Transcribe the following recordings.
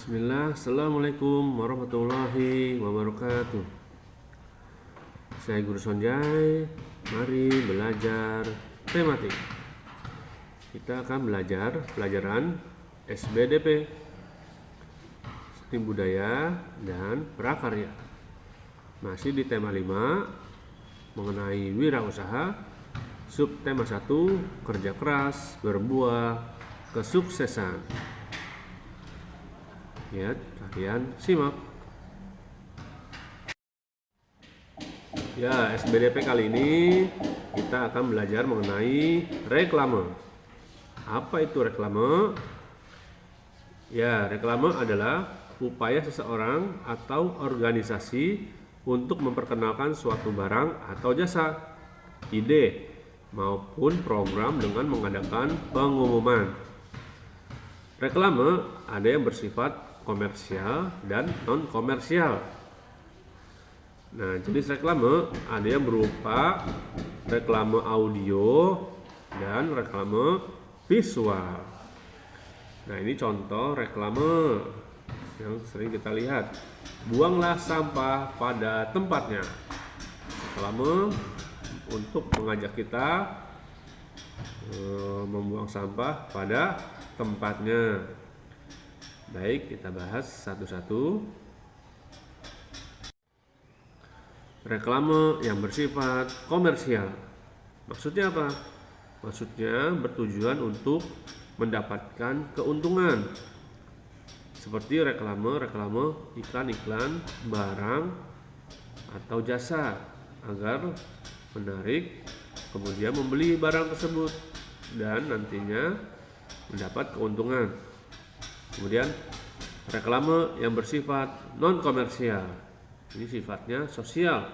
Bismillah, Assalamualaikum warahmatullahi wabarakatuh. Saya Guru Sonjay, mari belajar tematik. Kita akan belajar pelajaran SBDP, Sistem Budaya dan Prakarya. Masih di tema 5 mengenai wirausaha, subtema 1 kerja keras berbuah kesuksesan. Ya, kalian simak. Ya, SBDP kali ini kita akan belajar mengenai reklame. Apa itu reklame? Ya, reklame adalah upaya seseorang atau organisasi untuk memperkenalkan suatu barang atau jasa, ide, maupun program dengan mengadakan pengumuman. Reklame ada yang bersifat komersial dan non-komersial. Nah, jenis reklame ada yang berupa reklame audio dan reklame visual. Nah, ini contoh reklame yang sering kita lihat. Buanglah sampah pada tempatnya. Reklame untuk mengajak kita membuang sampah pada tempatnya. Baik, kita bahas satu-satu. Reklame yang bersifat komersial. Maksudnya apa? Maksudnya bertujuan untuk mendapatkan keuntungan. Seperti reklame iklan-iklan barang atau jasa agar menarik kemudian membeli barang tersebut dan nantinya mendapat keuntungan. Kemudian reklame yang bersifat non-komersial. Ini sifatnya sosial.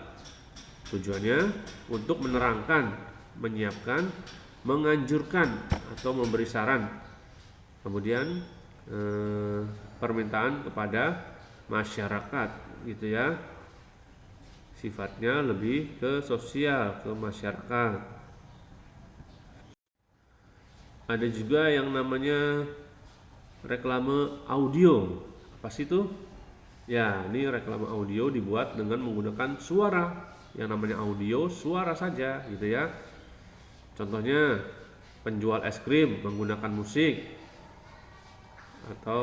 Tujuannya untuk menerangkan, menyiapkan, menganjurkan atau memberi saran. Kemudian permintaan kepada masyarakat gitu ya. Sifatnya lebih ke sosial, ke masyarakat. Ada juga yang namanya reklame audio. Apa sih itu? Ya, ini reklame audio dibuat dengan menggunakan suara. Yang namanya audio, suara saja gitu ya. Contohnya penjual es krim menggunakan musik atau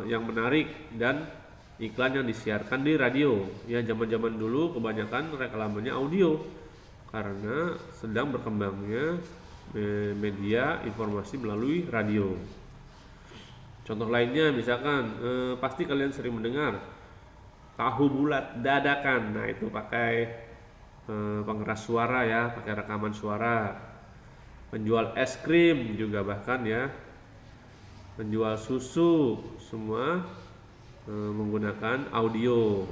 yang menarik dan iklan yang disiarkan di radio. Ya, zaman-zaman dulu kebanyakan reklamenya audio karena sedang berkembangnya media informasi melalui radio. Contoh lainnya misalkan pasti kalian sering mendengar tahu bulat dadakan. Nah, itu pakai pengeras suara ya, pakai rekaman suara. Penjual es krim juga bahkan ya, penjual susu semua menggunakan audio.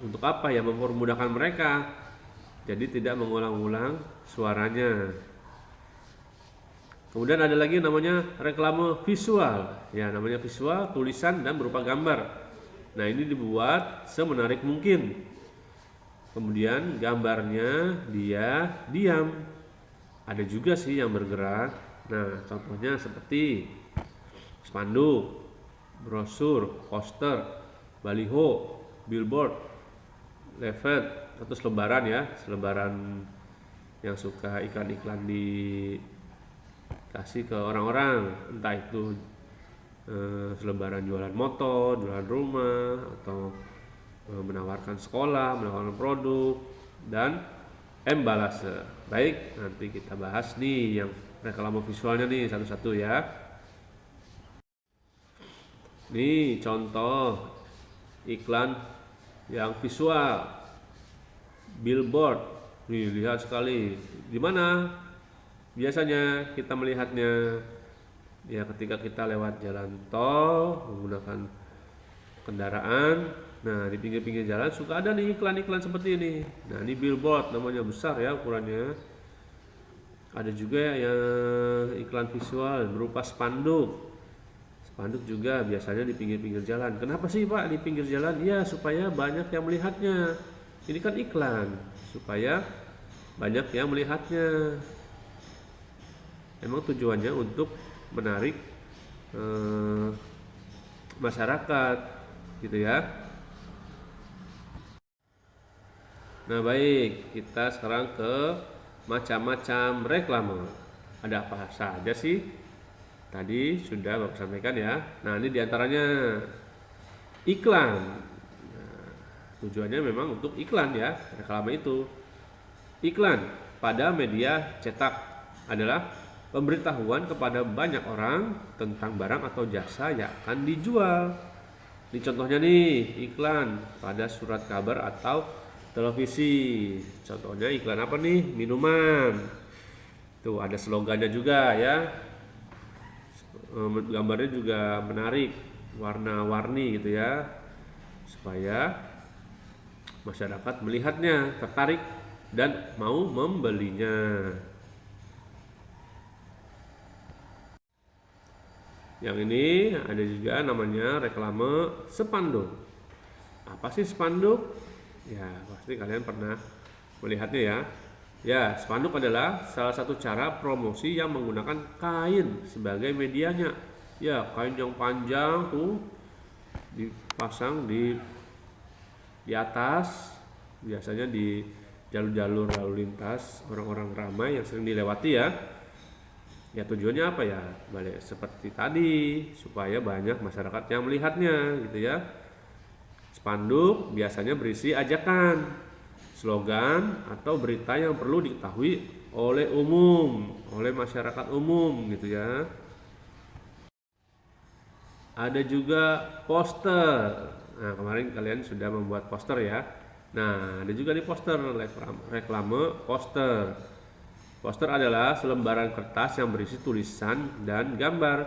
Untuk apa ya? Mempermudahkan mereka. Jadi tidak mengulang-ulang suaranya. Kemudian ada lagi namanya reklame visual. Ya, namanya visual, tulisan dan berupa gambar. Nah, ini dibuat semenarik mungkin. Kemudian gambarnya dia diam. Ada juga sih yang bergerak. Nah, contohnya seperti spanduk, brosur, poster, baliho, billboard, leaflet, atau selebaran ya, selebaran yang suka iklan-iklan di kasih ke orang-orang, entah itu selebaran jualan motor, jualan rumah, atau menawarkan sekolah, menawarkan produk dan embalase. Baik, nanti kita bahas nih yang reklame visualnya nih satu-satu ya. Nih contoh iklan yang visual, billboard. Nih, lihat sekali. Di mana biasanya kita melihatnya? Ya, ketika kita lewat jalan tol menggunakan kendaraan. Nah, di pinggir-pinggir jalan suka ada nih iklan-iklan seperti ini. Nah, ini billboard namanya, besar ya ukurannya. Ada juga yang iklan visual berupa spanduk. Spanduk juga biasanya di pinggir-pinggir jalan. Kenapa sih Pak di pinggir jalan? Ya, supaya banyak yang melihatnya. Ini kan iklan, supaya banyak yang melihatnya. Emang tujuannya untuk menarik masyarakat, gitu ya. Nah, baik, kita sekarang ke macam-macam reklame. Ada apa saja sih? Tadi sudah Bapak sampaikan ya. Nah, ini diantaranya iklan. Tujuannya memang untuk iklan ya, reklame itu. Iklan pada media cetak adalah pemberitahuan kepada banyak orang tentang barang atau jasa yang akan dijual. Ini contohnya nih, iklan pada surat kabar atau televisi. Contohnya iklan apa nih? Minuman. Tuh ada slogannya juga ya. Gambarnya juga menarik, warna-warni gitu ya. Supaya masyarakat melihatnya, tertarik dan mau membelinya. Yang ini ada juga namanya reklame spanduk. Apa sih spanduk? Ya, pasti kalian pernah melihatnya ya. Ya, spanduk adalah salah satu cara promosi yang menggunakan kain sebagai medianya. Ya, kain yang panjang tuh dipasang di atas, biasanya di jalur-jalur lalu lintas orang-orang ramai yang sering dilewati ya. Ya tujuannya apa ya? Balik seperti tadi, supaya banyak masyarakat yang melihatnya gitu ya. Spanduk biasanya berisi ajakan, slogan atau berita yang perlu diketahui oleh umum, oleh masyarakat umum gitu ya. Ada juga poster. Nah, kemarin kalian sudah membuat poster ya. Nah, ada juga nih poster, reklame poster. Poster adalah selembaran kertas yang berisi tulisan dan gambar,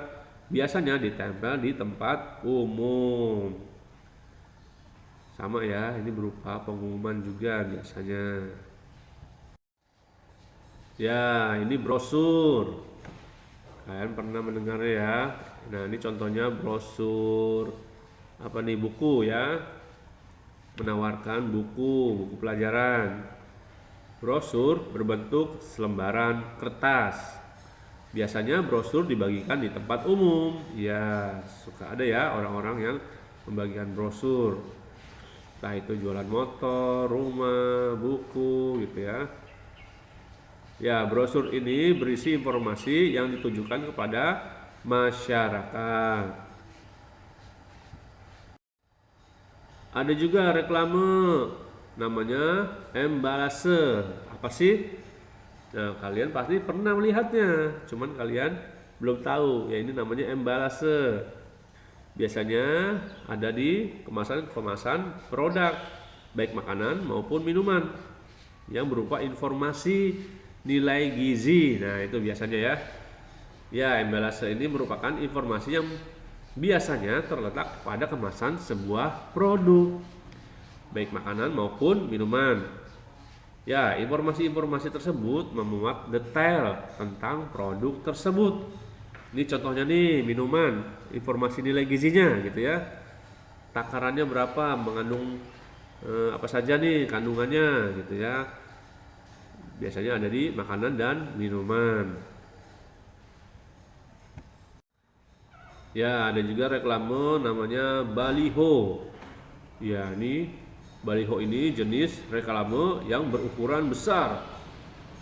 biasanya ditempel di tempat umum. Sama ya, ini berupa pengumuman juga biasanya. Ya, ini brosur. Kalian pernah mendengar ya? Nah, ini contohnya brosur apa nih, buku ya. Menawarkan buku pelajaran. Brosur berbentuk selembaran kertas. Biasanya brosur dibagikan di tempat umum. Ya, suka ada ya orang-orang yang membagikan brosur. Entah itu jualan motor, rumah, buku gitu ya. Ya, brosur ini berisi informasi yang ditujukan kepada masyarakat. Ada juga reklame namanya embalase. Apa sih? Nah, kalian pasti pernah melihatnya, cuman kalian belum tahu. Ya, ini namanya embalase. Biasanya ada di kemasan-kemasan produk, baik makanan maupun minuman, yang berupa informasi nilai gizi. Nah, itu biasanya ya. Ya, embalase ini merupakan informasi yang biasanya terletak pada kemasan sebuah produk, baik makanan maupun minuman. Ya, informasi-informasi tersebut memuat detail tentang produk tersebut. Ini contohnya nih, minuman, informasi nilai gizinya gitu ya. Takarannya berapa, mengandung apa saja nih kandungannya gitu ya. Biasanya ada di makanan dan minuman. Ya, ada juga reklame namanya baliho. Ya, ini baliho ini jenis reklame yang berukuran besar.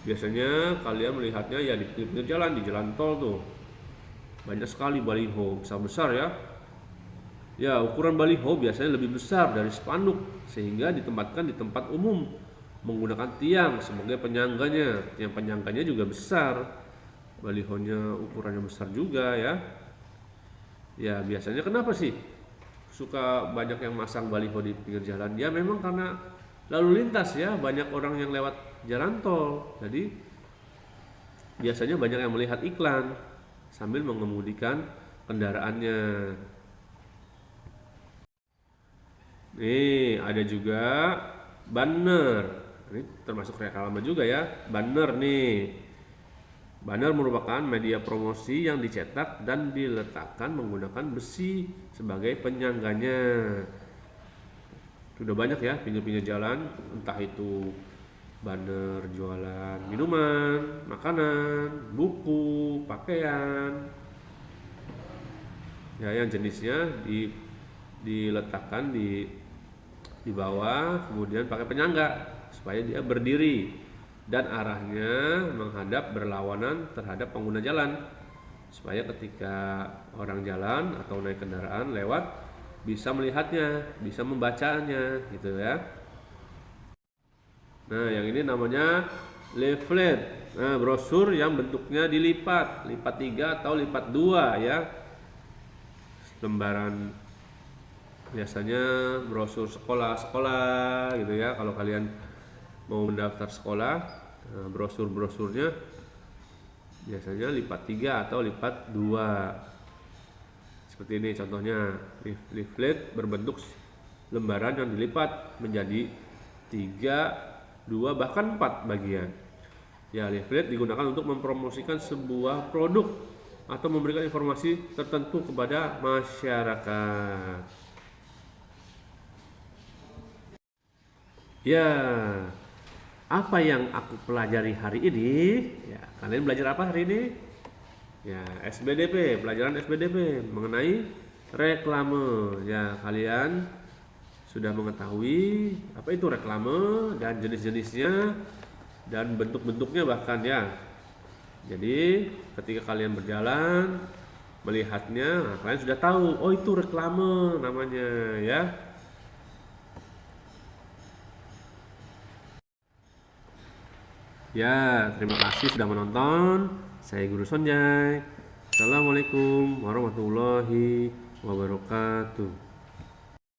Biasanya kalian melihatnya ya di pinggir jalan, di jalan tol tuh. Banyak sekali baliho besar-besar ya. Ya, ukuran baliho biasanya lebih besar dari spanduk sehingga ditempatkan di tempat umum menggunakan tiang sebagai penyangganya. Yang penyangganya juga besar. Balihonya ukurannya besar juga ya. Ya, biasanya kenapa sih suka banyak yang masang baliho di pinggir jalan? Ya memang karena lalu lintas ya, banyak orang yang lewat jalan tol. Jadi biasanya banyak yang melihat iklan sambil mengemudikan kendaraannya. Nih, ada juga banner. Ini termasuk reklame juga ya. Banner nih. Banner merupakan media promosi yang dicetak dan diletakkan menggunakan besi sebagai penyangganya. Sudah banyak ya pinggir-pinggir jalan, entah itu banner jualan minuman, makanan, buku, pakaian. ya, yang jenisnya diletakkan di bawah, kemudian pakai penyangga supaya dia berdiri dan arahnya menghadap berlawanan terhadap pengguna jalan, supaya ketika orang jalan atau naik kendaraan lewat bisa melihatnya, bisa membacanya gitu ya. Nah, yang ini namanya leaflet. Nah, brosur yang bentuknya lipat 3 atau lipat 2 ya. Lembaran biasanya brosur sekolah-sekolah gitu ya. Kalau kalian mau mendaftar sekolah, nah, brosur-brosurnya biasanya lipat 3 atau lipat 2. Seperti ini contohnya, leaflet berbentuk lembaran yang dilipat menjadi 3, 2 bahkan 4 bagian. Ya, leaflet digunakan untuk mempromosikan sebuah produk atau memberikan informasi tertentu kepada masyarakat. Ya, apa yang aku pelajari hari ini? Ya, kalian belajar apa hari ini? Ya, SBDP, pelajaran SBDP mengenai reklame. Ya, kalian sudah mengetahui apa itu reklame dan jenis-jenisnya dan bentuk-bentuknya bahkan ya. Jadi, ketika kalian berjalan melihatnya, nah, kalian sudah tahu, oh itu reklame namanya ya. Ya, terima kasih sudah menonton. Saya Guru Sonjay. Assalamualaikum warahmatullahi wabarakatuh.